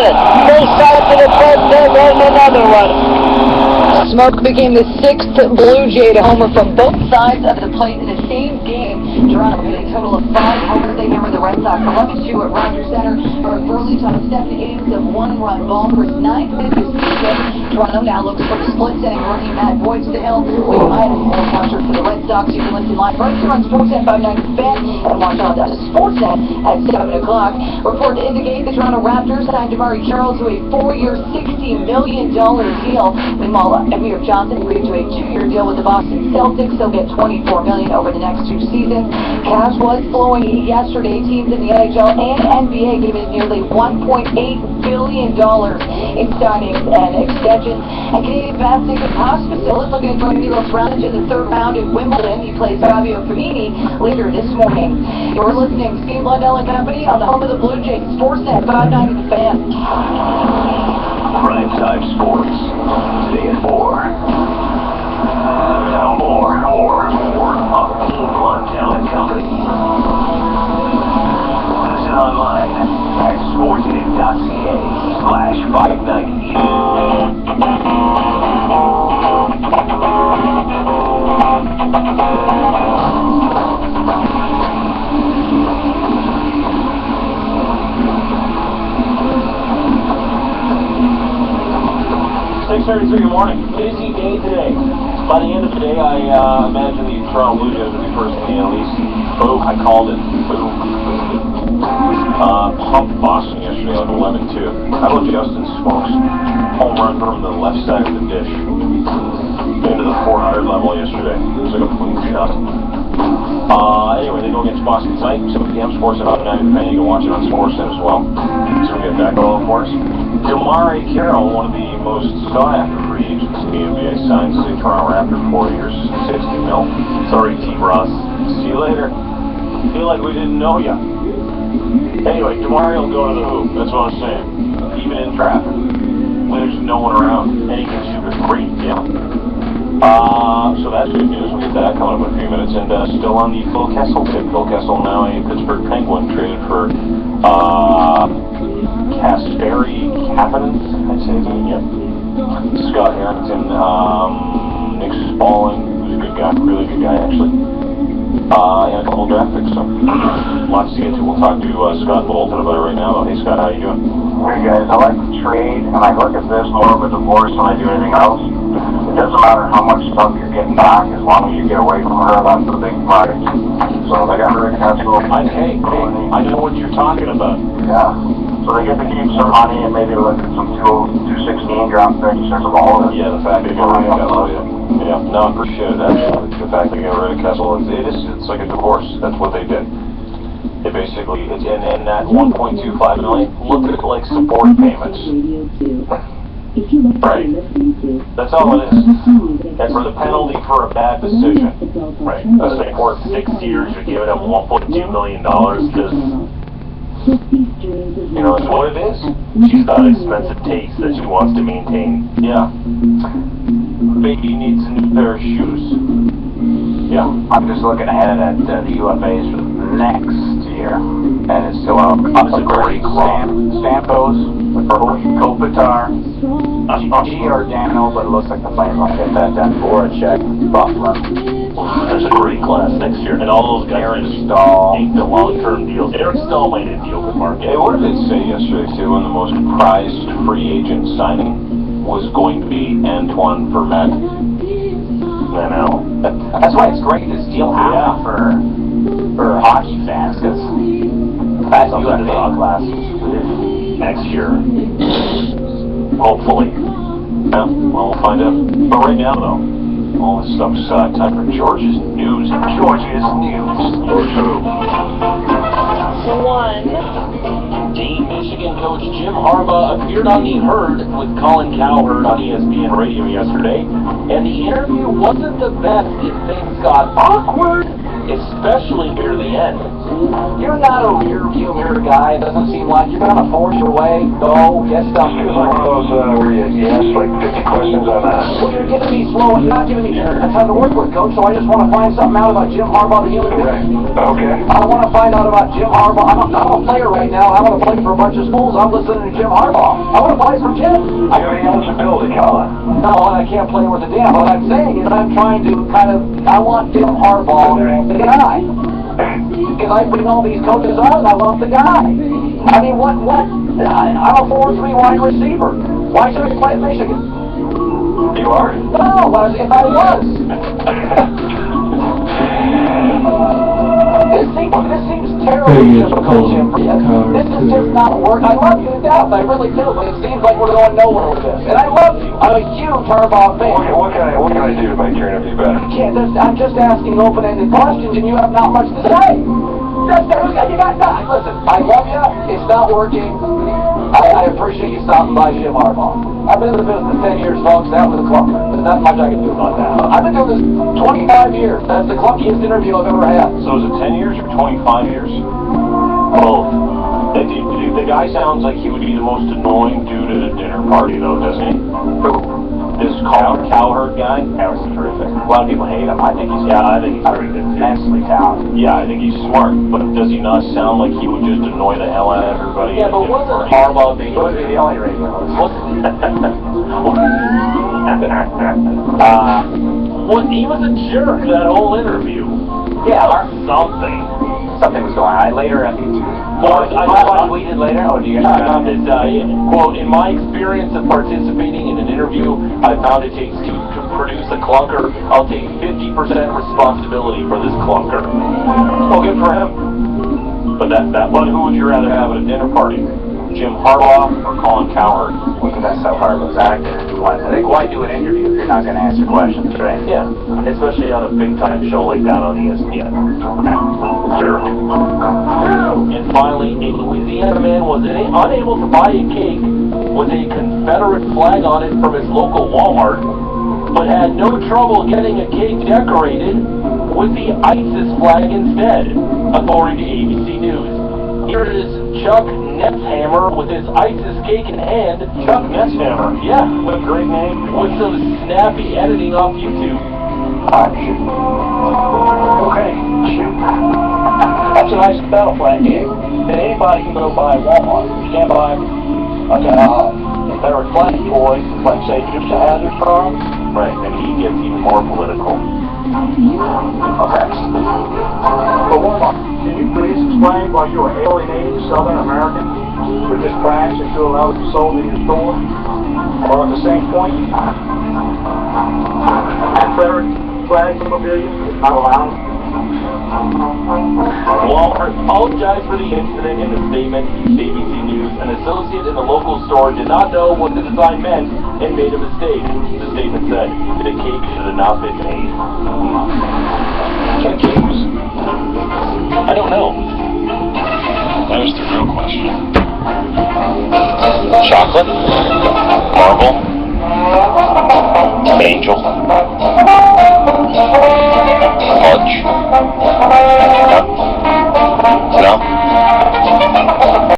it. First shot to the front net and another one. Smoke became the 6th Blue Jay to homer from both sides of the plate in the same game. Toronto hit a total of 5 homers. They hammered the Red Sox 11-2 at Rogers Center. Eric Burley tossed 7 innings of 1-run ball for his 9th win this season. Toronto now looks for the split-setting rookie Matt Boyd to the hill. We might have more capture for the Red Sox. You can listen live right here on Sportsnet 590 fan and watch on Sportsnet at 7 o'clock. Report to indicate the Toronto Raptors signed Damari Charles to a 4-year, $60 million deal. Meanwhile, Amir Johnson agreed to a 2-year deal with the Boston Celtics. He'll get $24 million over the next 2 seasons. Cash was flowing yesterday. Teams in the NHL and NBA gave it nearly $1.8 billion in signings and extensions. And Canadian basketball Pospisil is looking at joining Milos Raonic in the 3rd round at Wimbledon. He plays Fabio Fognini later this morning. You're listening to Steve Lundell and Company on the home of the Blue Jays, Sportsnet 590 The Fan. Prime Time Sports, today at 4. Now more of Steve Lundell and Company. Listen online at sportsnet.ca/590. 6:33 in the morning. Busy day today. By the end of the day, I imagine the Toronto Blue Jays will be first in the NL East. Boom, I called it. Boom. Pumped Boston yesterday on 11-2. How about Justin Smoke's home run from the left side of the dish into the 400 level yesterday? It was like a boom shot. Anyway, they go against Boston tonight, 7 p.m. Sports at 9 fan. You can watch it on Sportsnet as well. So we get that going for us. Damari Carroll, one of the most sought-after free agents in the NBA, signs as a Toronto Raptor 4 years, $60 million. Sorry, T-Ross. See you later. Feel like we didn't know ya. Anyway, Damari will go to the hoop. That's what I'm saying. Even in traffic. When there's no one around. And he can shoot a great deal. So that's good news. We'll get that coming up in a few minutes. And still on the Phil Kessel tip. Phil Kessel now a Pittsburgh Penguin, traded for Kapanen, I'd say his name, yep. Scott Harrington, Nick Spaulding, who's a good guy, really good guy actually. And a couple of draft picks, so lots to get to. We'll talk to Scott Bolton about it right now. Hey Scott, how you doing? Hey guys, I like to trade, and I look at this more of a divorce than I do anything else. It doesn't matter how much stuff you're getting back, as long as you get away from her, that's the big prize. So they got Rick Haskell. Hey, I know what you're talking about. Yeah. So they get to keep some money and maybe look at some 216 draft picks or some all of it. Yeah, the fact they get rid of Kessel, yeah. No, I appreciate it actually. The fact they get rid of Kessel, it's like a divorce. That's what they did. They basically, and that $1.25 million, look at it like support payments. Right. That's all it is. And for the penalty for a bad decision. Right. Let's say for 6 years you're giving them $1.2 million because, you know, that's what it is. She's got expensive taste that she wants to maintain. Yeah. Baby needs a new pair of shoes. Yeah. I'm just looking ahead at the UFAs for next year, and it's still out. It's a great crop. Stamkos, Kopitar, Giordano, but it looks like the Flames might get that done. Voracek, Buffalo. There's a great class next year, and all those guys are ain't the long-term deals. Eric Stahl might hit the open market. Hey, what did it say yesterday, too, when the most prized free agent signing was going to be Antoine Vermette? I know. That's why it's great this deal happened for hockey fans, because that's the dog class next year. Hopefully. Yeah, well, we'll find out. But right now, though, all this stuff aside, time for George's News. George's News. Dave Michigan coach Jim Harbaugh appeared on The Herd with Colin Cowherd on ESPN Radio yesterday, and the interview wasn't the best if things got awkward especially near the end. You're not a rear-view mirror guy. It doesn't seem like you're going to force your way, go, get stuff. It's like one of those where you ask like 50 questions on that. Well, you're giving me slow, and you're not giving me a ton to work with, Coach, so I just want to find something out about Jim Harbaugh, the human being. Okay. I want to find out about Jim Harbaugh. I'm a player right now. I want to play for a bunch of schools. I'm listening to Jim Harbaugh. I want to play for Jim. You have any eligibility, Colin? No, I can't play with the damn. What I'm saying is I'm trying to I want Jim Harbaugh, the guy. Because I bring all these coaches on, I want the guy. I mean, what? I'm a 4-3 wide receiver. Why should I play at Michigan? You are? No, if I was. This seems terribly difficult, Jim. This is just not work. I love you to death, I really do, but it seems like we're going nowhere with this. And I love you. I'm a huge Harbaugh fan. Okay, what can I do to make your interview better? I'm just asking open-ended questions, and you have not much to say. You got nothing. Listen, I love you. It's not working. I appreciate you stopping by, Jim Harbaugh. I've been in the business 10 years, folks. That was a clunker. There's not much I can do about that. I've been doing this 25 years. That's the clunkiest interview I've ever had. So is it 10 years or 25 years? Both. The guy sounds like he would be the most annoying dude at a dinner party, though, doesn't he? Who? This cowherd guy? That was terrific. A lot of people hate him. I think he's Immensely talented. Yeah, I think he's smart, but does he not sound like he would just annoy the hell out of everybody? Yeah, but wasn't Harbaugh being the only radio host? Well, he was a jerk that whole interview. Yeah. Something was going on. Later, I tweeted later. Oh, do you guys found it, quote, in my experience of participating in an interview, I found it takes two to produce a clunker. I'll take 50% responsibility for this clunker. Well, good for him. But who would you rather have at a dinner party? Jim Harbaugh or Colin Cowherd? Well, that's so hard was acting. I think why do an interview if you're not going to answer questions, right? Yeah, especially on a big-time show like that on ESPN. Sure. And finally, a Louisiana man was unable to buy a cake with a Confederate flag on it from his local Walmart, but had no trouble getting a cake decorated with the ISIS flag instead, according to ABC News. Here is Chuck Netzhammer with his ISIS cake in hand. Chuck Netzhammer? Yeah. What a great name. With some snappy editing off YouTube. Okay. That's a nice battle flag cake. And anybody can go buy Walmart. You can't buy a Confederate flag toy, like say just a hazard for them. Right, and he gets even more political. Okay. But Walmart, can you please explain why you are alienating Southern Americans with this practice that you allow to be sold in your store? Or at the same point, Confederate flag memorabilia is not allowed? Walmart apologized for the incident in a statement to ABC News. An associate in the local store did not know what the design meant and made a mistake. The statement said the cake should have not been made. What kind of cake was it? I don't know. That was the real question. Chocolate? Marble? Angel?